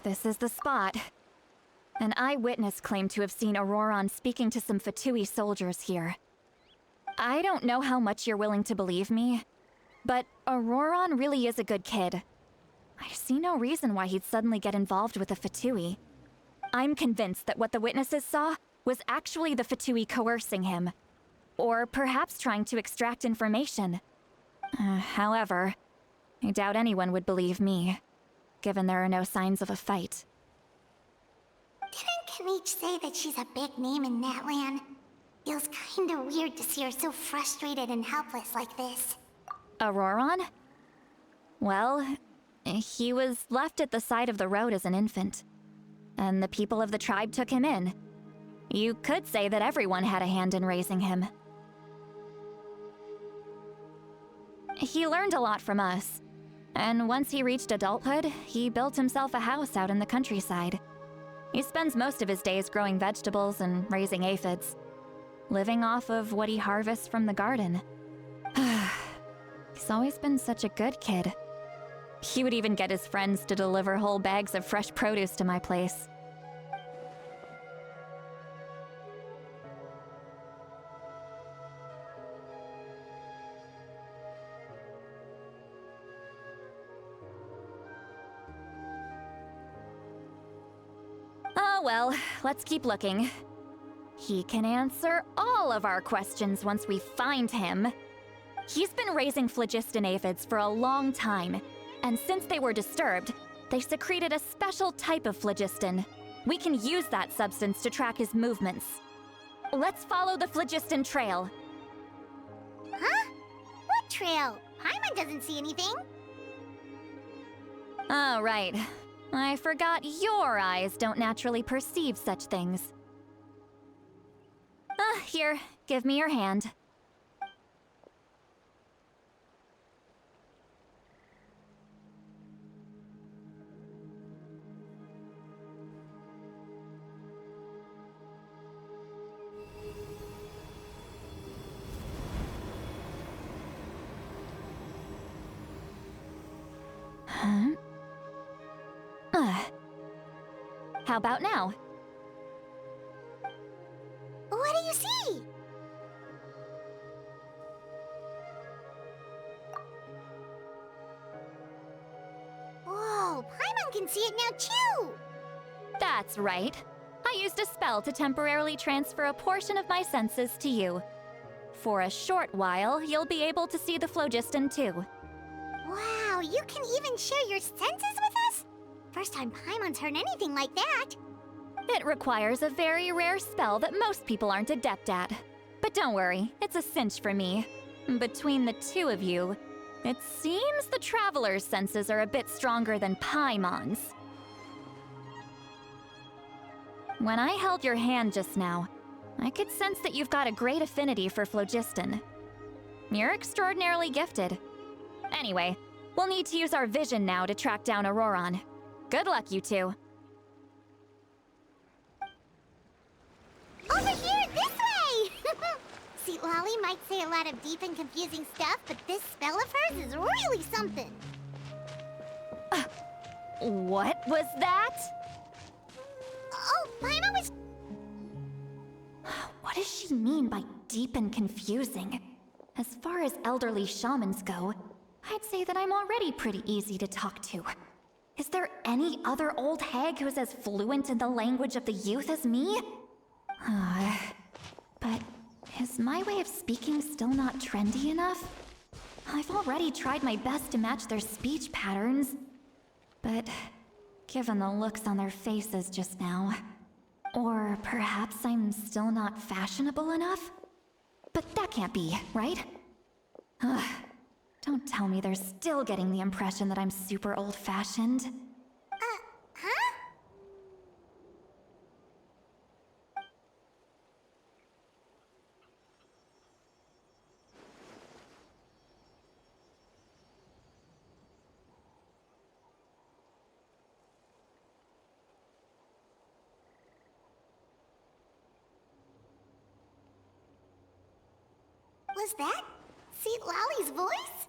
This is the spot. An eyewitness claimed to have seen Auroron speaking to some Fatui soldiers here. I don't know how much you're willing to believe me, but Auroron really is a good kid. I see no reason why he'd suddenly get involved with the Fatui. I'm convinced that what the witnesses saw was actually the Fatui coercing him. Or perhaps trying to extract information. However, I doubt anyone would believe me, given there are no signs of a fight. Didn't Kanich say that she's a big name in Natlan? Feels kinda weird to see her so frustrated and helpless like this. Auroron? Well, he was left at the side of the road as an infant. And the people of the tribe took him in. You could say that everyone had a hand in raising him. He learned a lot from us. And once he reached adulthood, he built himself a house out in the countryside. He spends most of his days growing vegetables and raising aphids, living off of what he harvests from the garden. He's always been such a good kid. He would even get his friends to deliver whole bags of fresh produce to my place. Oh well, let's keep looking. He can answer all of our questions once we find him. He's been raising phlogiston aphids for a long time, and since they were disturbed, they secreted a special type of phlogiston. We can use that substance to track his movements. Let's follow the phlogiston trail. Huh? What trail? Paimon doesn't see anything. Oh, right. I forgot your eyes don't naturally perceive such things. Here, give me your hand. Huh? How about now? What do you see? Whoa, Paimon can see it now too! That's right. I used a spell to temporarily transfer a portion of my senses to you. For a short while, you'll be able to see the phlogiston too. Wow, you can even share your senses with us? First time Paimon's heard anything like that. It requires a very rare spell that most people aren't adept at. But don't worry, it's a cinch for me. Between the two of you, it seems the Traveler's senses are a bit stronger than Paimon's. When I held your hand just now, I could sense that you've got a great affinity for phlogiston. You're extraordinarily gifted. Anyway, we'll need to use our vision now to track down Auroron. Good luck, you two. Over here, this way! See, Lolly might say a lot of deep and confusing stuff, but this spell of hers is really something. What was that? Oh, Paimon was... What does she mean by deep and confusing? As far as elderly shamans go, I'd say that I'm already pretty easy to talk to. Is there any other old hag who's as fluent in the language of the youth as me? But is my way of speaking still not trendy enough? I've already tried my best to match their speech patterns. But given the looks on their faces just now, or perhaps I'm still not fashionable enough? But that can't be, right? Don't tell me they're still getting the impression that I'm super old-fashioned. Huh? Was that Seat Lolly's voice?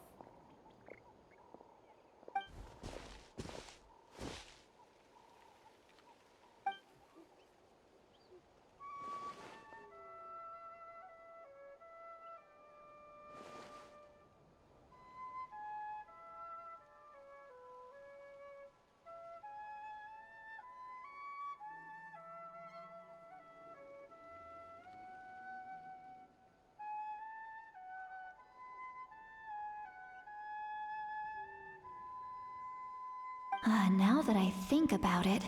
Now that I think about it,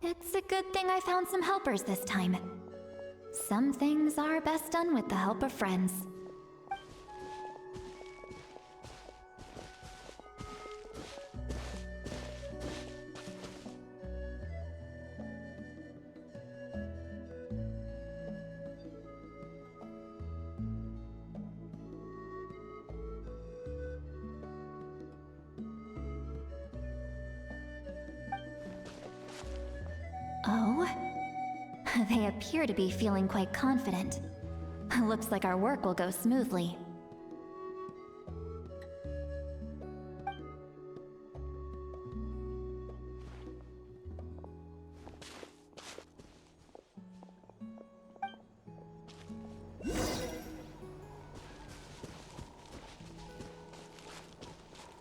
it's a good thing I found some helpers this time. Some things are best done with the help of friends. Oh? They appear to be feeling quite confident. Looks like our work will go smoothly.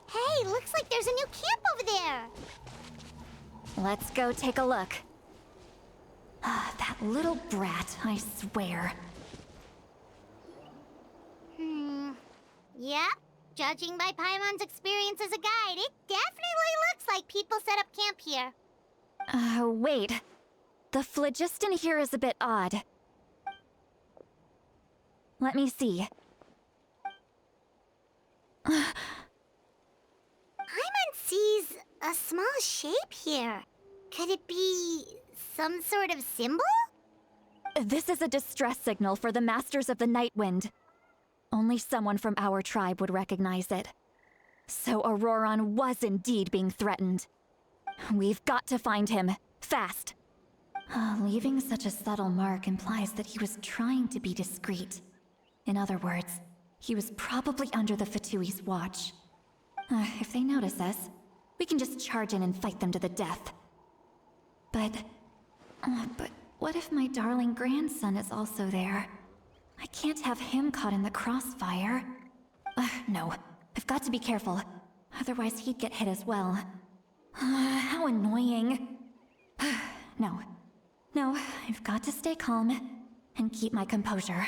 Hey, looks like there's a new camp over there. Let's go take a look. That little brat, I swear. Yep. Judging by Paimon's experience as a guide, it definitely looks like people set up camp here. Wait. The phlogiston here is a bit odd. Let me see. Paimon sees a small shape here. Could it be some sort of symbol? This is a distress signal for the Masters of the Night Wind. Only someone from our tribe would recognize it. So Auroron was indeed being threatened. We've got to find him, fast. Leaving such a subtle mark implies that he was trying to be discreet. In other words, he was probably under the Fatui's watch. If they notice us, we can just charge in and fight them to the death. But what if my darling grandson is also there? I can't have him caught in the crossfire. No, I've got to be careful. Otherwise he'd get hit as well. How annoying. No, I've got to stay calm and keep my composure.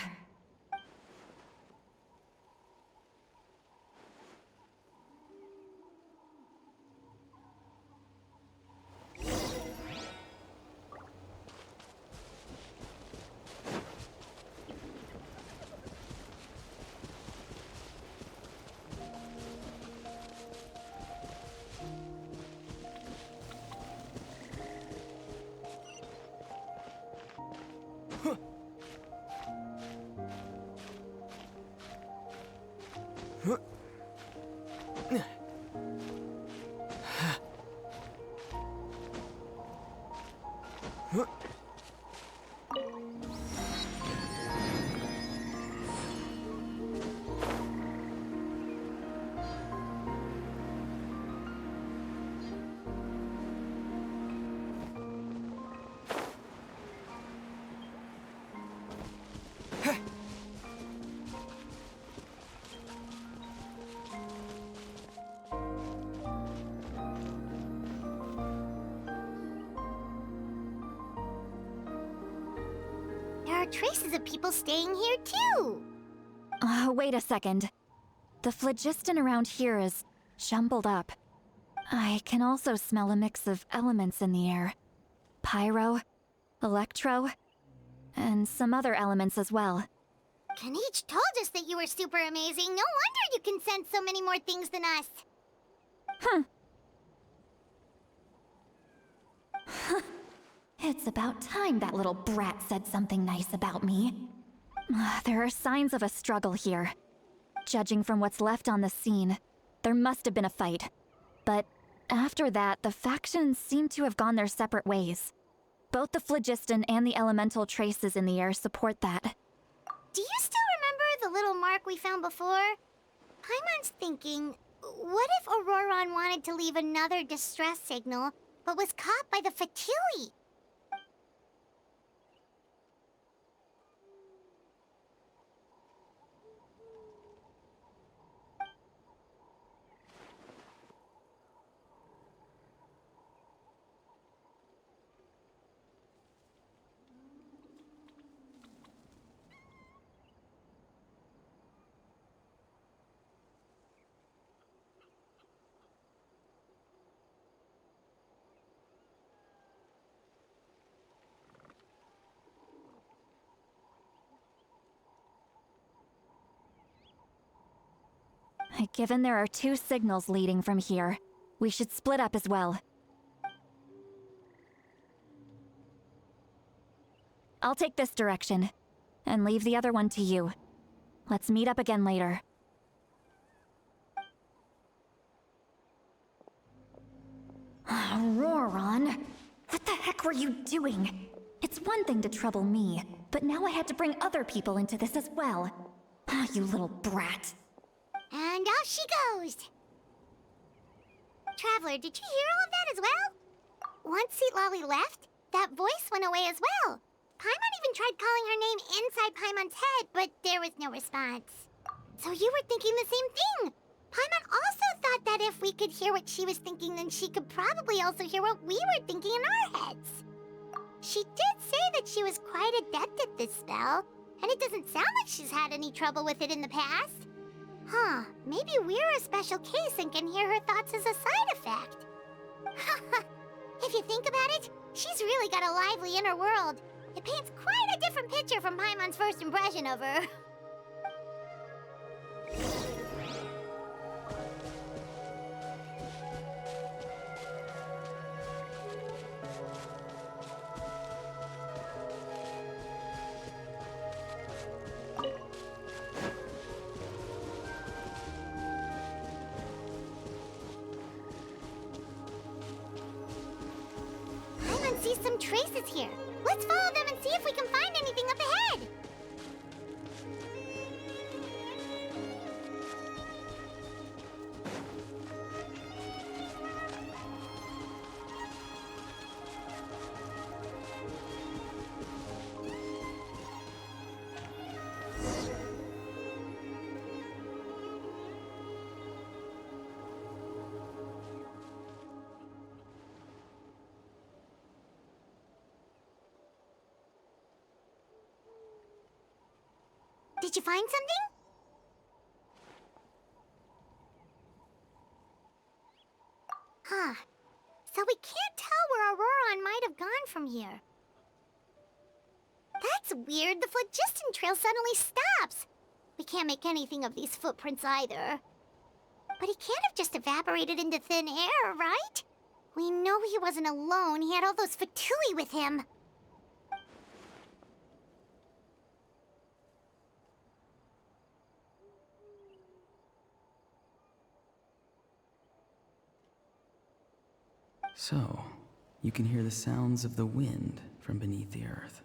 There are traces of people staying here too. Wait a second. The phlogiston around here is jumbled up. I can also smell a mix of elements in the air. Pyro, electro, and some other elements as well. Kanich told us that you were super amazing. No wonder you can sense so many more things than us. It's about time that little brat said something nice about me. There are signs of a struggle here. Judging from what's left on the scene, there must have been a fight. But after that, the factions seem to have gone their separate ways. Both the phlogiston and the elemental traces in the air support that. Do you still remember the little mark we found before? Paimon's thinking, what if Auroron wanted to leave another distress signal, but was caught by the Fatui? Given there are 2 signals leading from here, we should split up as well. I'll take this direction, and leave the other one to you. Let's meet up again later. Auroron, what the heck were you doing? It's one thing to trouble me, but now I had to bring other people into this as well. Ah, you little brat. And off she goes! Traveler, did you hear all of that as well? Once Seat Lolly left, that voice went away as well. Paimon even tried calling her name inside Paimon's head, but there was no response. So you were thinking the same thing! Paimon also thought that if we could hear what she was thinking, then she could probably also hear what we were thinking in our heads. She did say that she was quite adept at this spell, and it doesn't sound like she's had any trouble with it in the past. Huh, maybe we're a special case and can hear her thoughts as a side effect. If you think about it, she's really got a lively inner world. It paints quite a different picture from Paimon's first impression of her. Paimon sees some traces here. Let's follow them and see if we can find anything up ahead. Did you find something? Huh. So we can't tell where Auroron might have gone from here. That's weird. The phlogiston trail suddenly stops. We can't make anything of these footprints either. But he can't have just evaporated into thin air, right? We know he wasn't alone. He had all those Fatui with him. So, you can hear the sounds of the wind from beneath the earth.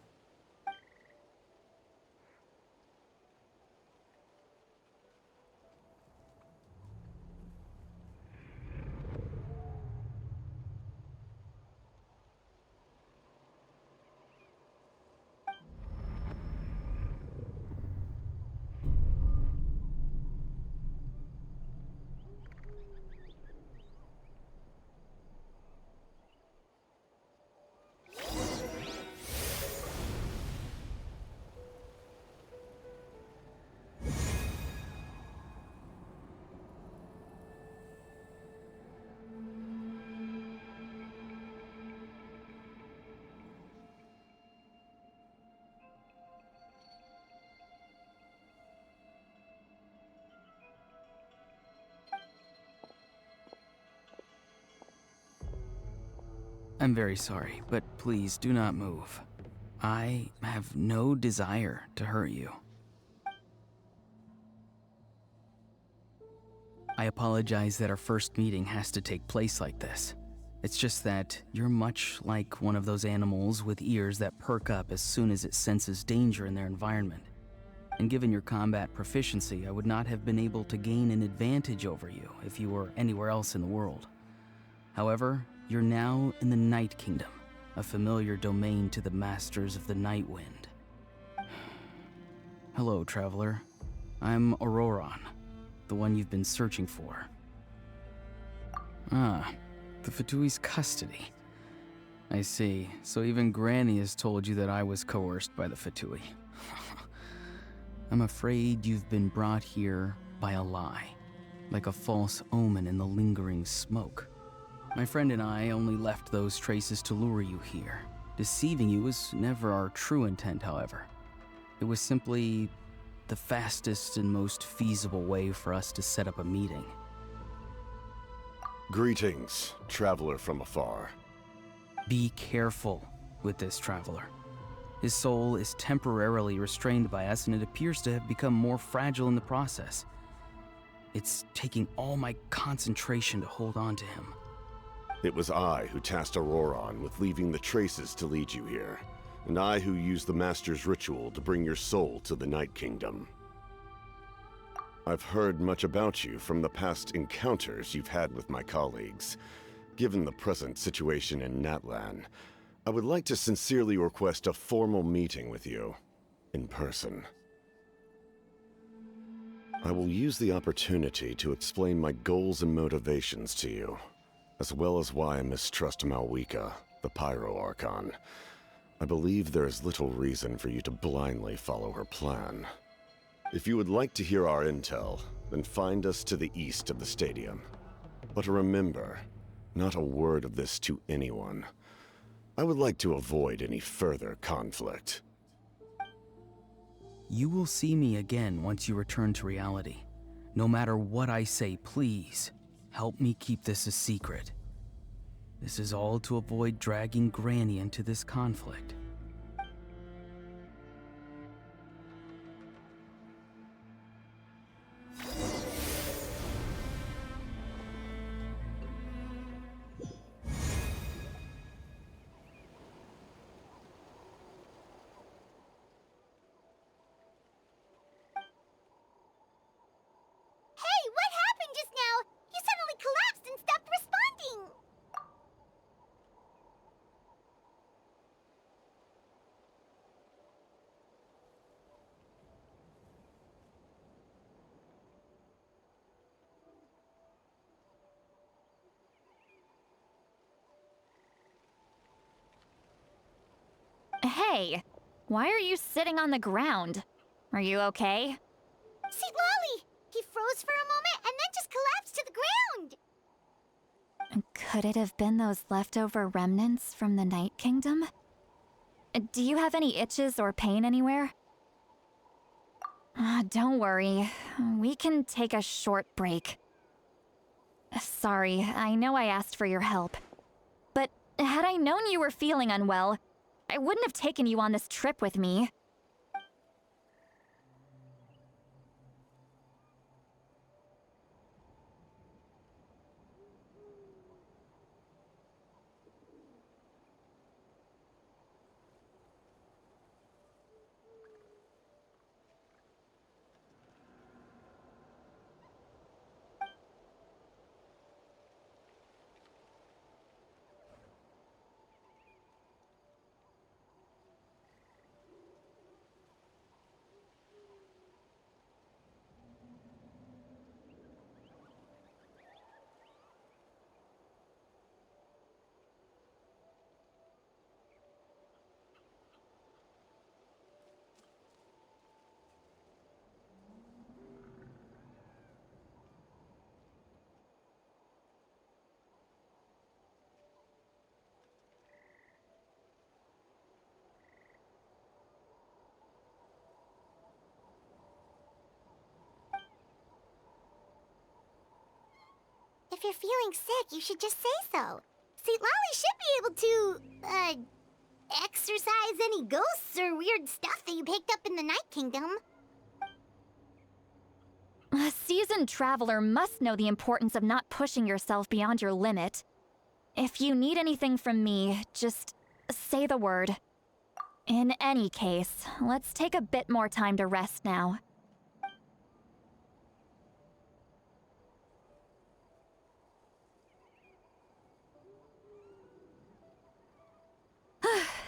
I'm very sorry, but please do not move. I have no desire to hurt you. I apologize that our first meeting has to take place like this. It's just that you're much like one of those animals with ears that perk up as soon as it senses danger in their environment. And given your combat proficiency, I would not have been able to gain an advantage over you if you were anywhere else in the world. However, you're now in the Night Kingdom, a familiar domain to the masters of the Night Wind. Hello, traveler. I'm Auroron, the one you've been searching for. Ah, the Fatui's custody. I see. So even Granny has told you that I was coerced by the Fatui. I'm afraid you've been brought here by a lie, like a false omen in the lingering smoke. My friend and I only left those traces to lure you here. Deceiving you was never our true intent, however. It was simply the fastest and most feasible way for us to set up a meeting. Greetings, traveler from afar. Be careful with this traveler. His soul is temporarily restrained by us, and it appears to have become more fragile in the process. It's taking all my concentration to hold on to him. It was I who tasked Auroron with leaving the traces to lead you here, and I who used the Master's ritual to bring your soul to the Night Kingdom. I've heard much about you from the past encounters you've had with my colleagues. Given the present situation in Natlan, I would like to sincerely request a formal meeting with you, in person. I will use the opportunity to explain my goals and motivations to you, as well as why I mistrust Malwika, the Pyro Archon. I believe there is little reason for you to blindly follow her plan. If you would like to hear our intel, then find us to the east of the stadium. But remember, not a word of this to anyone. I would like to avoid any further conflict. You will see me again once you return to reality. No matter what I say, please, help me keep this a secret. This is all to avoid dragging Granny into this conflict. Hey, what happened just now? You suddenly collapsed and stopped responding. Hey, why are you sitting on the ground? Are you okay? See, Lolly! He froze for a moment and then just collapsed to the ground! Could it have been those leftover remnants from the Night Kingdom? Do you have any itches or pain anywhere? Don't worry. We can take a short break. Sorry, I know I asked for your help. But had I known you were feeling unwell, I wouldn't have taken you on this trip with me. If you're feeling sick, you should just say so. See, Lolly should be able to, exorcise any ghosts or weird stuff that you picked up in the Night Kingdom. A seasoned traveler must know the importance of not pushing yourself beyond your limit. If you need anything from me, just say the word. In any case, let's take a bit more time to rest now.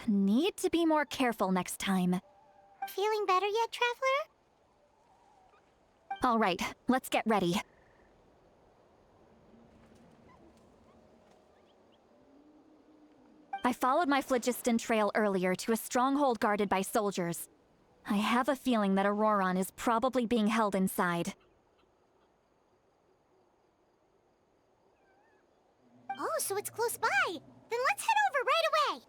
Need to be more careful next time. Feeling better yet, Traveler? All right, let's get ready. I followed my phlogiston trail earlier to a stronghold guarded by soldiers. I have a feeling that Auroron is probably being held inside. Oh, so it's close by. Then let's head over right away.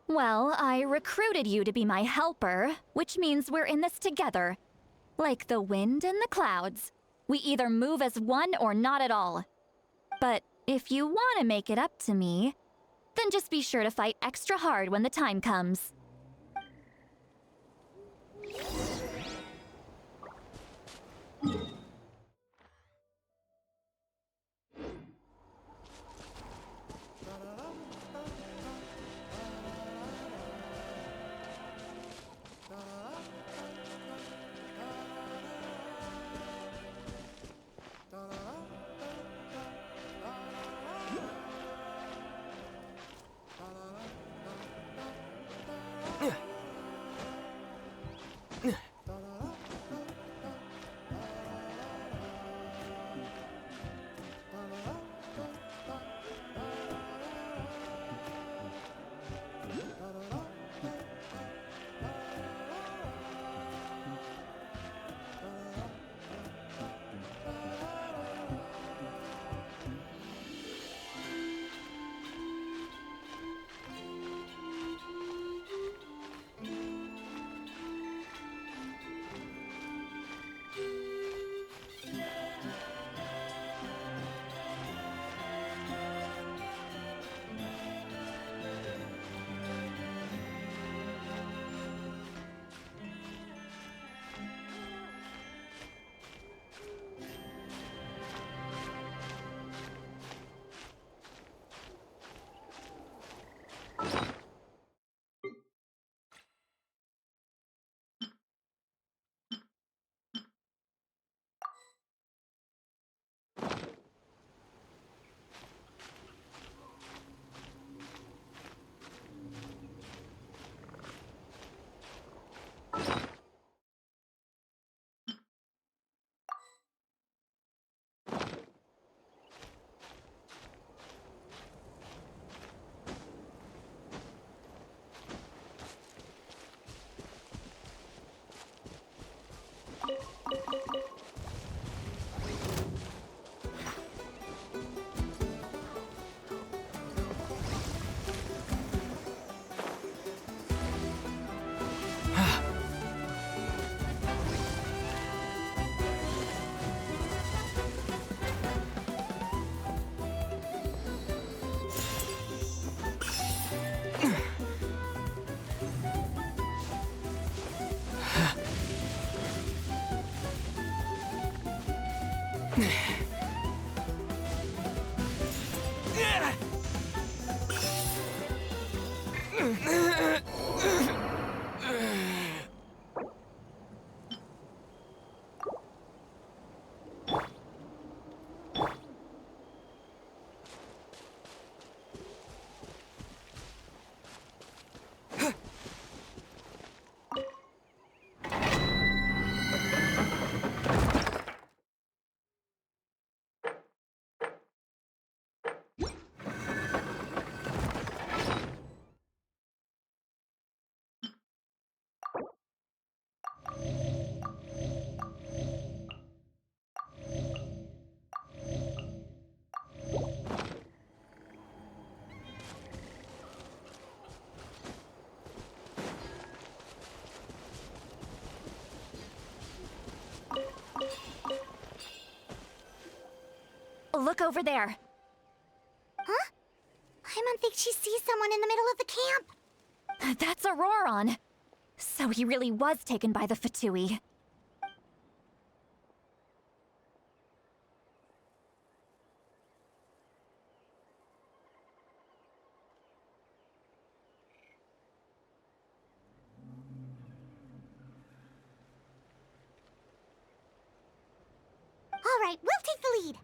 Well, I recruited you to be my helper, which means we're in this together. Like the wind and the clouds. We either move as one or not at all. But if you want to make it up to me, then just be sure to fight extra hard when the time comes. Look over there. Huh? Paimon thinks she sees someone in the middle of the camp. That's Auroron. So he really was taken by the Fatui. All right, we'll take the lead.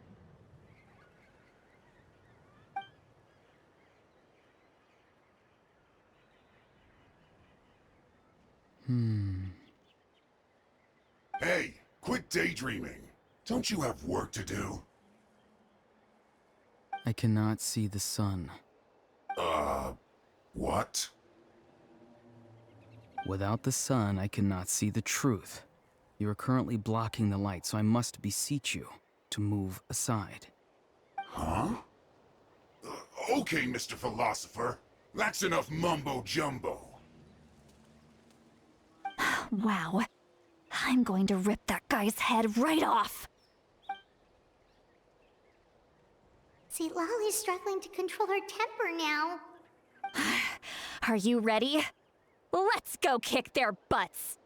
Hey, quit daydreaming. Don't you have work to do? I cannot see the sun. What? Without the sun, I cannot see the truth. You are currently blocking the light, so I must beseech you to move aside. Huh? Okay, Mr. Philosopher. That's enough mumbo-jumbo. Wow. I'm going to rip that guy's head right off. See, Lolly's struggling to control her temper now. Are you ready? Let's go kick their butts.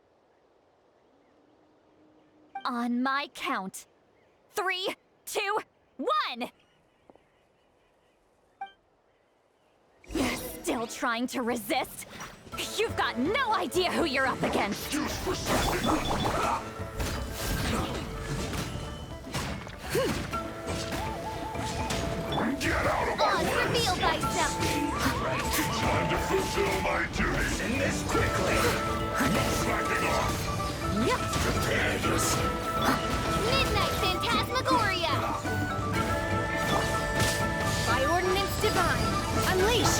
On my count. 3, 2, 1! Still trying to resist? You've got no idea who you're up against! Juice for second! Get out of my way! Reveal thyself! Time to fulfill my duties! In this quickly! No slacking off! Prepare yourself! Midnight Phantasmagoria! By Ordinance Divine, unleash!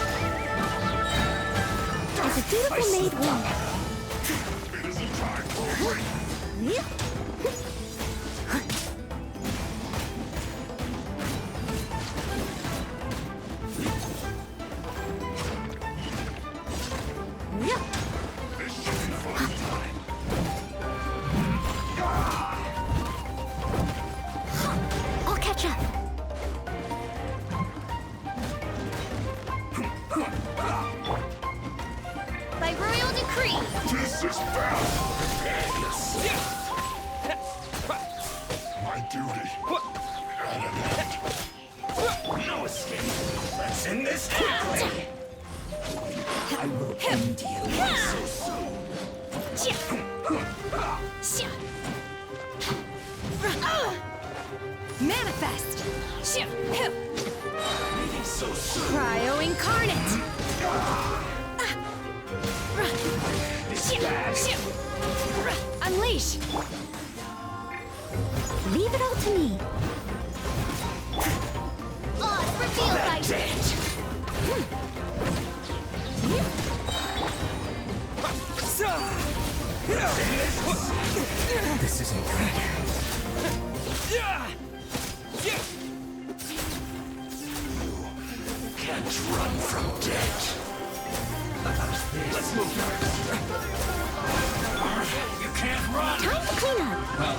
As a dutiful maid will. It isn't time for a break! This should be fun time! I'll catch up. By royal decree, This is fast! Prepare yourself! My duty at an end. No escape! Let's end this quickly! I will end you so soon! manifest. Leaving so soon! Cryo incarnate. Unleash. Leave it all to me. Oz, reveal thyself. This isn't good. Can't run from death! Let's move now! You can't run! Time to clean up. Well,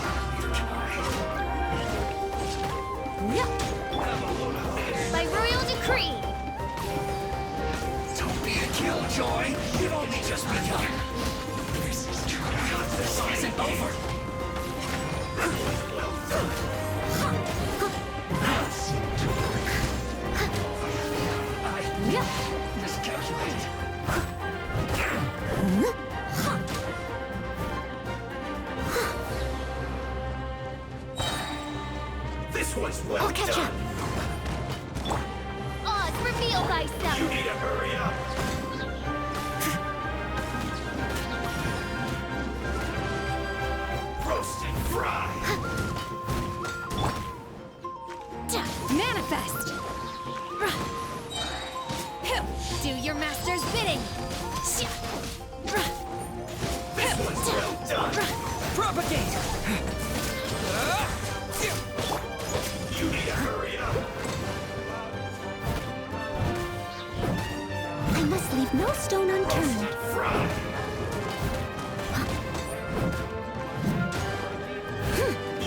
you're By royal decree. Don't be a killjoy! You've only just begun! This is true. This isn't over! Well done! That seemed to work. I miscalculated. This one's well I'll catch done! up. Oz, reveal thyself. You need to hurry up! Roast and fry! Manifest. Do your master's bidding. This one's well done! Propagate! You need to hurry up! I must leave no stone Roast unturned. and fry!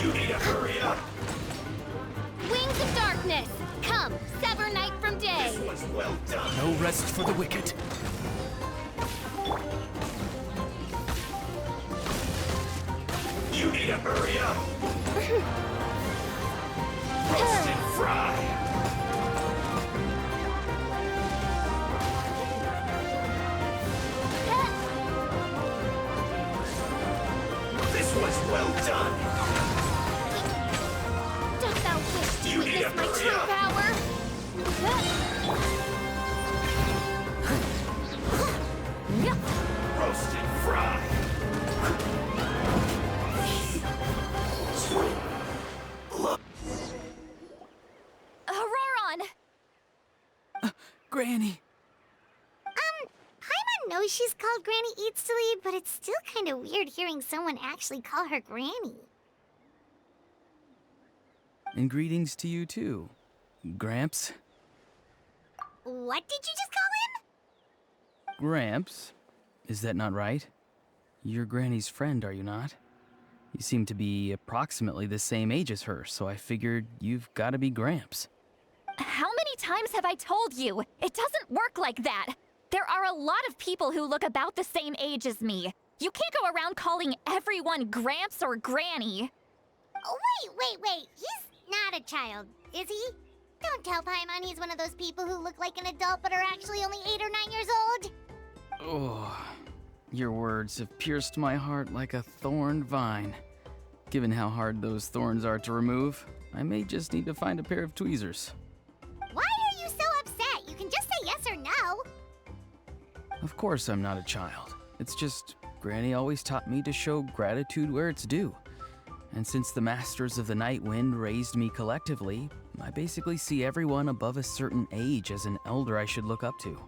You need to hurry up! Wings of darkness. Come, sever night from day. This one's well done! No rest for the wicked. You need to hurry up! Roast and fry! This one's well done! Dost thou wish to You need witness to my hurry true up. power? Roast and fry! Auroron! Granny! Paimon knows she's called Granny Eats to Lead, but it's still kind of weird hearing someone actually call her Granny. And greetings to you too, Gramps. What did you just call him? Gramps. Is that not right? You're Granny's friend, are you not? You seem to be approximately the same age as her, so I figured you've got to be Gramps. How many times have I told you? It doesn't work like that. There are a lot of people who look about the same age as me. You can't go around calling everyone Gramps or Granny. Oh, wait. He's not a child, is he? Don't tell Paimon he's one of those people who look like an adult but are actually only 8 or 9 years old. Oh, your words have pierced my heart like a thorned vine. Given how hard those thorns are to remove, I may just need to find a pair of tweezers. Why are you so upset? You can just say yes or no. Of course I'm not a child. It's just Granny always taught me to show gratitude where it's due. And since the Masters of the Night Wind raised me collectively, I basically see everyone above a certain age as an elder I should look up to.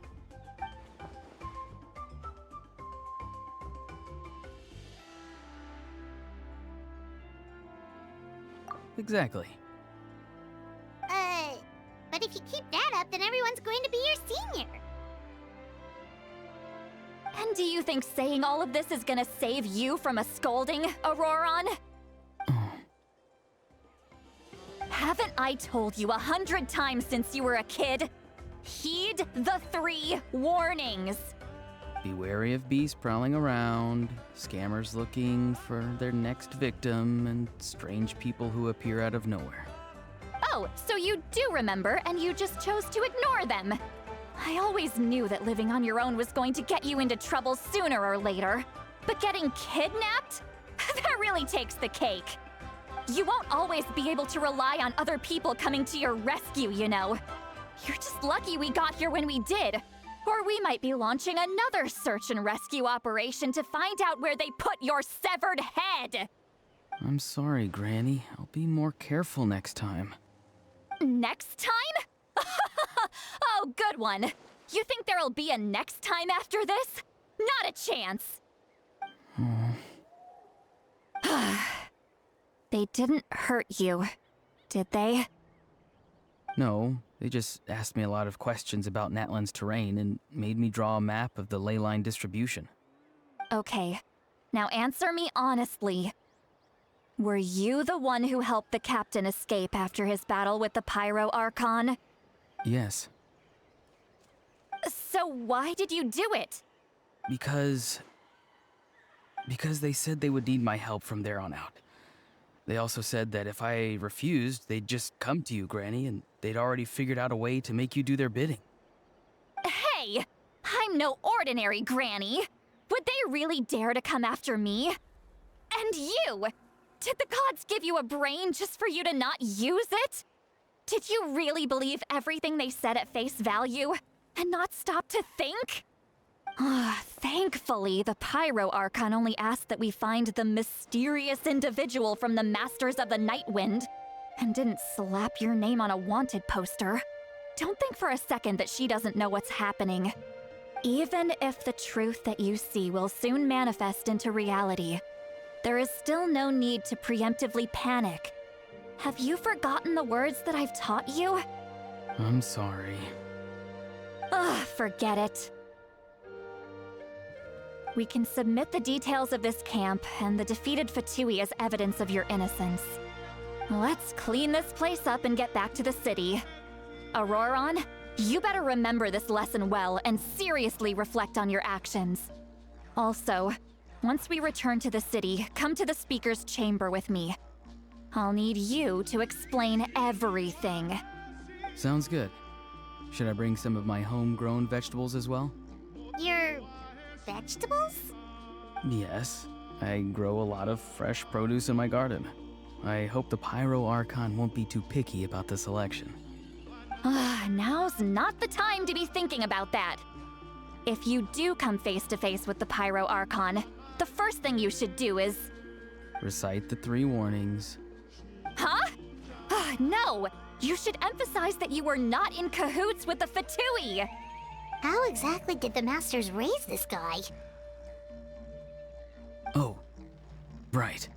Exactly. But if you keep that up, then everyone's going to be your senior. And do you think saying all of this is gonna save you from a scolding, Auroron? Haven't I told you 100 times since you were a kid? Heed the 3 warnings. Be wary of beasts prowling around, scammers looking for their next victim, and strange people who appear out of nowhere. Oh, so you do remember, and you just chose to ignore them. I always knew that living on your own was going to get you into trouble sooner or later. But getting kidnapped? That really takes the cake. You won't always be able to rely on other people coming to your rescue, you know. You're just lucky we got here when we did. Or we might be launching another search and rescue operation to find out where they put your severed head. I'm sorry, Granny. I'll be more careful next time. Next time? Oh, good one. You think there'll be a next time after this? Not a chance. They didn't hurt you, did they? No, they just asked me a lot of questions about Natlan's terrain and made me draw a map of the ley line distribution. Okay, now answer me honestly. Were you the one who helped the captain escape after his battle with the Pyro Archon? Yes. So why did you do it? Because they said they would need my help from there on out. They also said that if I refused, they'd just come to you, Granny, and they'd already figured out a way to make you do their bidding. Hey! I'm no ordinary Granny! Would they really dare to come after me? And you! Did the gods give you a brain just for you to not use it? Did you really believe everything they said at face value, and not stop to think? Thankfully, the Pyro Archon only asked that we find the mysterious individual from the Masters of the Night Wind, and didn't slap your name on a wanted poster. Don't think for a second that she doesn't know what's happening. Even if the truth that you see will soon manifest into reality, there is still no need to preemptively panic. Have you forgotten the words that I've taught you? I'm sorry. Forget it. We can submit the details of this camp and the defeated Fatui as evidence of your innocence. Let's clean this place up and get back to the city. Auroron, you better remember this lesson well and seriously reflect on your actions. Also, once we return to the city, come to the speaker's chamber with me. I'll need you to explain everything. Sounds good. Should I bring some of my homegrown vegetables as well? Your vegetables? Yes. I grow a lot of fresh produce in my garden. I hope the Pyro Archon won't be too picky about the selection. Now's not the time to be thinking about that. If you do come face to face with the Pyro Archon, the first thing you should do is... Recite the 3 warnings. Huh? No! You should emphasize that you were not in cahoots with the Fatui! How exactly did the Masters raise this guy? Oh, right.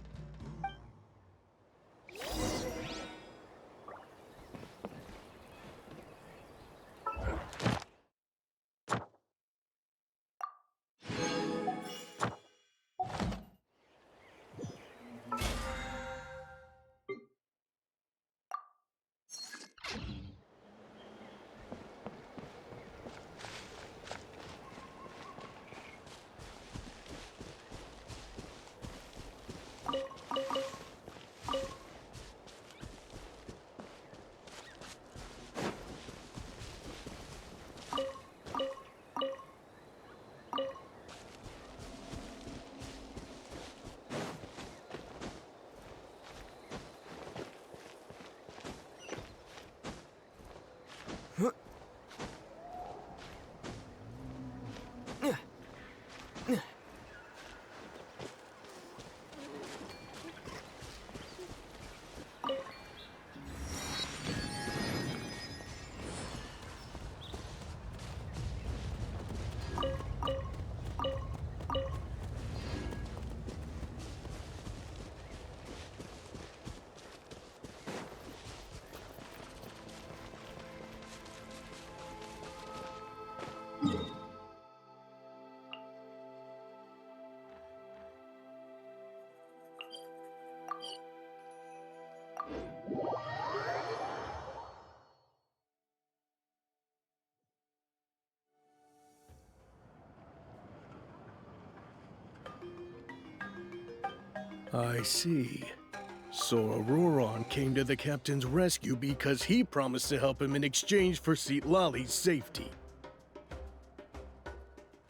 I see. So Auroron came to the captain's rescue because he promised to help him in exchange for Seat Lolly's safety.